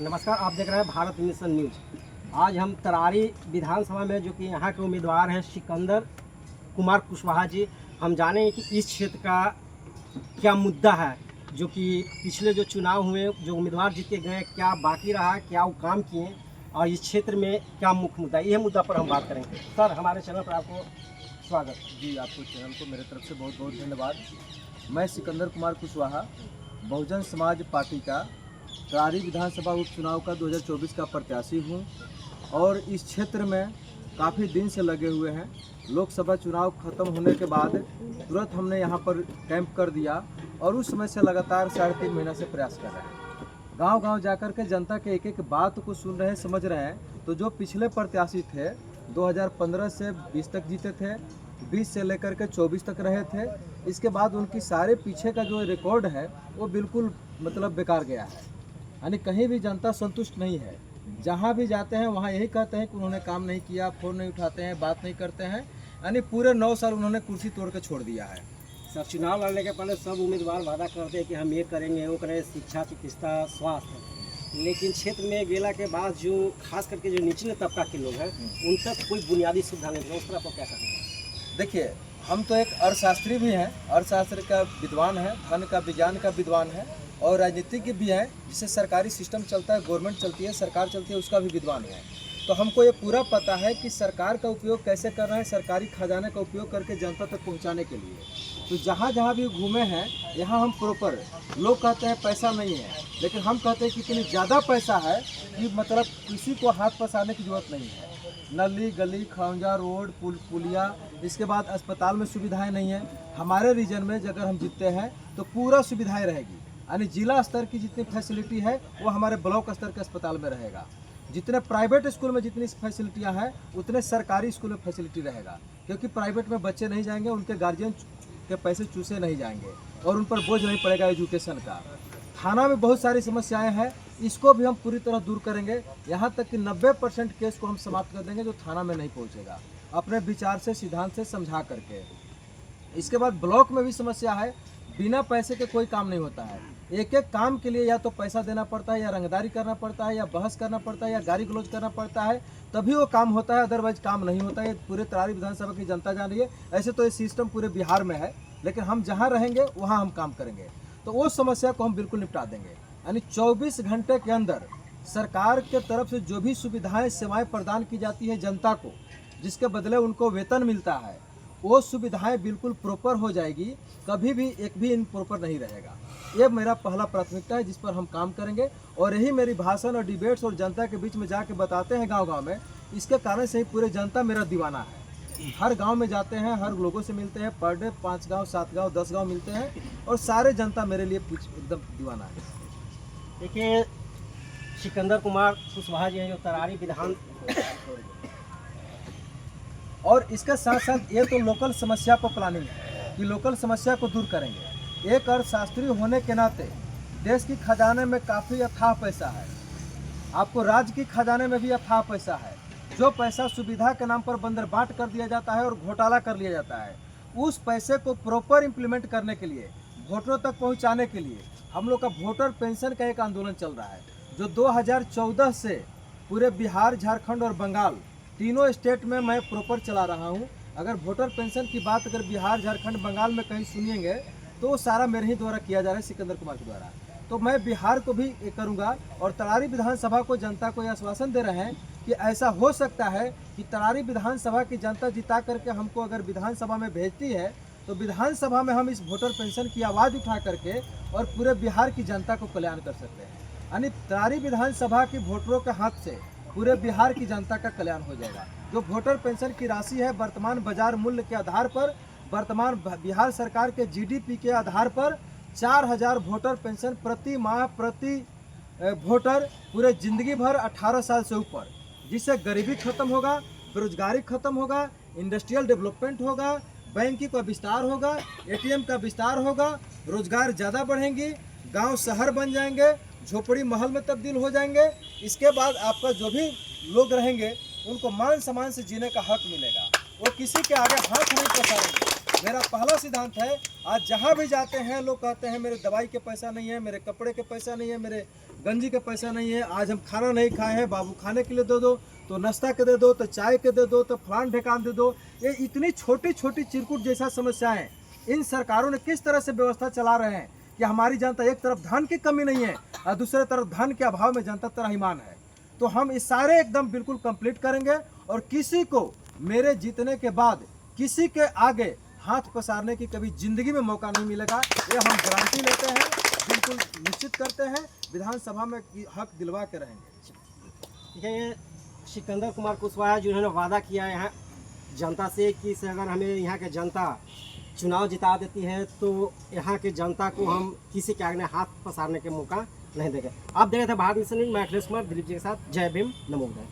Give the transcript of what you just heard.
नमस्कार, आप देख रहे हैं भारत मिशन न्यूज। आज हम तरारी विधानसभा में जो कि यहाँ के उम्मीदवार हैं सिकंदर कुमार कुशवाहा जी, हम जानेंगे कि इस क्षेत्र का क्या मुद्दा है, जो कि पिछले जो चुनाव हुए जो उम्मीदवार जीते गए क्या बाकी रहा, क्या वो काम किए और इस क्षेत्र में क्या मुख्य मुद्दा, यह मुद्दा पर हम बात करेंगे। सर, हमारे चैनल पर आपको स्वागत। जी, आपको चैनल को मेरे तरफ से बहुत बहुत धन्यवाद। मैं सिकंदर कुमार कुशवाहा बहुजन समाज पार्टी का तरारी विधानसभा उपचुनाव का 2024 का प्रत्याशी हूं और इस क्षेत्र में काफ़ी दिन से लगे हुए हैं। लोकसभा चुनाव खत्म होने के बाद तुरंत हमने यहां पर कैंप कर दिया और उस समय से लगातार 3.5 महीना से प्रयास कर रहे हैं। गांव-गांव जाकर के जनता के एक एक बात को सुन रहे हैं, समझ रहे हैं। तो जो पिछले प्रत्याशी थे 2015 से 20 तक जीते थे, 20 से लेकर के 24 तक रहे थे, इसके बाद उनकी सारे पीछे का जो रिकॉर्ड है वो बिल्कुल मतलब बेकार गया है। यानी कहीं भी जनता संतुष्ट नहीं है। जहाँ भी जाते हैं वहाँ यही कहते हैं कि उन्होंने काम नहीं किया, फ़ोन नहीं उठाते हैं, बात नहीं करते हैं। यानी पूरे 9 साल उन्होंने कुर्सी तोड़ के छोड़ दिया है। सर, चुनाव लड़ने के पहले सब उम्मीदवार वादा करते हैं कि हम ये करेंगे वो करेंगे, शिक्षा, चिकित्सा, स्वास्थ्य, लेकिन क्षेत्र में गेला के बाद जो खास करके जो निचले तबका के लोग हैं उन तक कोई बुनियादी सुविधा नहीं है। उस तरह पर क्या करना है? देखिए, हम तो एक अर्थशास्त्री भी हैं, अर्थशास्त्र का विद्वान है, धन का विज्ञान का विद्वान है और राजनीतिज्ञ भी हैं, जिससे सरकारी सिस्टम चलता है, गवर्नमेंट चलती है, सरकार चलती है, उसका भी विद्वान है। तो हमको ये पूरा पता है कि सरकार का उपयोग कैसे करना है, सरकारी खजाने का उपयोग करके जनता तक पहुंचाने के लिए। तो जहाँ जहाँ भी घूमे हैं यहाँ हम प्रॉपर, लोग कहते हैं पैसा नहीं है, लेकिन हम कहते हैं कि इतनी ज़्यादा पैसा है कि मतलब किसी को हाथ पसारने की जरूरत नहीं है। नली गली खौंजा रोड पुलिया, इसके बाद अस्पताल में सुविधाएं नहीं है। हमारे रीजन में अगर हम जीतते हैं तो पूरा सुविधाएं रहेगी, यानी जिला स्तर की जितनी फैसिलिटी है वो हमारे ब्लॉक स्तर के अस्पताल में रहेगा। जितने प्राइवेट स्कूल में जितनी फैसिलिटियां हैं उतने सरकारी स्कूल में फैसिलिटी रहेगा, क्योंकि प्राइवेट में बच्चे नहीं जाएंगे, उनके गार्जियन के पैसे चूसे नहीं जाएंगे और उन पर बोझ नहीं पड़ेगा एजुकेशन का। थाना में बहुत सारी समस्याएं हैं, इसको भी हम पूरी तरह दूर करेंगे। यहाँ तक कि 90% केस को हम समाप्त कर देंगे जो थाना में नहीं पहुँचेगा, अपने विचार से, सिद्धांत से समझा करके। इसके बाद ब्लॉक में भी समस्या है, बिना पैसे के कोई काम नहीं होता है। एक एक काम के लिए या तो पैसा देना पड़ता है, या रंगदारी करना पड़ता है, या बहस करना पड़ता है, या गाली गलौज करना पड़ता है, तभी वो काम होता है, अदरवाइज काम नहीं होता है। पूरे तरारी विधानसभा की जनता जान रही है। ऐसे तो ये सिस्टम पूरे बिहार में है, लेकिन हम जहाँ रहेंगे वहाँ हम काम करेंगे, तो वो समस्या को हम बिल्कुल निपटा देंगे। यानी 24 घंटे के अंदर सरकार के तरफ से जो भी सुविधाएं सेवाएं प्रदान की जाती है जनता को, जिसके बदले उनको वेतन मिलता है, वो सुविधाएं बिल्कुल प्रॉपर हो जाएगी। कभी भी एक भी इनप्रॉपर नहीं रहेगा। ये मेरा पहला प्राथमिकता है जिस पर हम काम करेंगे, और यही मेरी भाषण और डिबेट्स और जनता के बीच में जाके बताते हैं गांव-गांव में। इसके कारण से ही पूरे जनता मेरा दीवाना है। हर गांव में जाते हैं, हर लोगों से मिलते हैं, पर डे 5 गाँव 7 गाँव 10 गाँव मिलते हैं और सारे जनता मेरे लिए एकदम दीवाना है। देखिए, सिकंदर कुमार कुशवाहा जी हैं जो तरारी विधान, और इसके साथ साथ ये तो लोकल समस्या पर प्लानिंग है कि लोकल समस्या को दूर करेंगे। एक अर्थशास्त्री होने के नाते देश की खजाने में काफ़ी अथाह पैसा है, आपको राज्य की खजाने में भी अथाह पैसा है। जो पैसा सुविधा के नाम पर बंदरबाट कर दिया जाता है और घोटाला कर लिया जाता है, उस पैसे को प्रॉपर इम्प्लीमेंट करने के लिए, वोटरों तक पहुँचाने के लिए हम लोग का वोटर पेंशन का एक आंदोलन चल रहा है, जो 2014 से पूरे बिहार, झारखंड और बंगाल तीनों स्टेट में मैं प्रॉपर चला रहा हूं। अगर वोटर पेंशन की बात अगर बिहार, झारखंड, बंगाल में कहीं सुनिएंगे तो वो सारा मेरे ही द्वारा किया जा रहा है, सिकंदर कुमार के द्वारा। तो मैं बिहार को भी करूंगा, और तरारी विधानसभा को जनता को यह आश्वासन दे रहे हैं कि ऐसा हो सकता है कि तरारी विधानसभा की जनता जिता करके हमको अगर विधानसभा में भेजती है तो विधानसभा में हम इस वोटर पेंशन की आवाज़ उठा करके और पूरे बिहार की जनता को कल्याण कर सकते हैं। यानी तरारी विधानसभा की वोटरों के हाथ से पूरे बिहार की जनता का कल्याण हो जाएगा। जो वोटर पेंशन की राशि है वर्तमान बाजार मूल्य के आधार पर, वर्तमान बिहार सरकार के जीडीपी के आधार पर 4000 वोटर पेंशन प्रति माह प्रति वोटर पूरे जिंदगी भर 18 साल से ऊपर, जिससे गरीबी खत्म होगा, बेरोजगारी खत्म होगा, इंडस्ट्रियल डेवलपमेंट होगा, बैंकिंग का विस्तार होगा, एटीएम का विस्तार होगा, रोजगार ज़्यादा बढ़ेंगी, गांव शहर बन जाएंगे, झोपड़ी महल में तब्दील हो जाएंगे। इसके बाद आपका जो भी लोग रहेंगे उनको मान सम्मान से जीने का हक मिलेगा, वो किसी के आगे हाथ नहीं पसारेंगे। मेरा पहला सिद्धांत है, आज जहाँ भी जाते हैं लोग कहते हैं मेरे दवाई के पैसा नहीं है, मेरे कपड़े के पैसा नहीं है, मेरे गंजी का पैसा नहीं है, आज हम खाना नहीं खाए हैं, बाबू खाने के लिए दे दो, तो नाश्ता के दे दो, तो चाय के दे दो, तो फलान ढेकान दे दो। ये इतनी छोटी छोटी चिरकुट जैसा समस्याएं इन सरकारों ने किस तरह से व्यवस्था चला रहे हैं कि हमारी जनता एक तरफ धन की कमी नहीं है और दूसरे तरफ धन के अभाव में जनता त्राहिमाम है। तो हम इस सारे एकदम बिल्कुल कंप्लीट करेंगे और किसी को मेरे जीतने के बाद किसी के आगे हाथ पसारने की कभी जिंदगी में मौका नहीं मिलेगा। ये हम गारंटी लेते हैं, बिल्कुल निश्चित करते हैं, विधानसभा में हक दिलवा के रहेंगे। ठीक है, ये सिकंदर कुमार कुशवाहा जिन्होंने वादा किया है यहाँ जनता से कि से अगर हमें यहाँ के जनता चुनाव जिता देती है तो यहाँ के जनता को हम किसी के आगे हाथ पसारने के मौका नहीं देंगे। आप देख रहे थे भारत मिशन न्यूज़, मैं अखिलेश कुमार दिलीप जी के साथ। जय भीम, नमो बुद्धाय।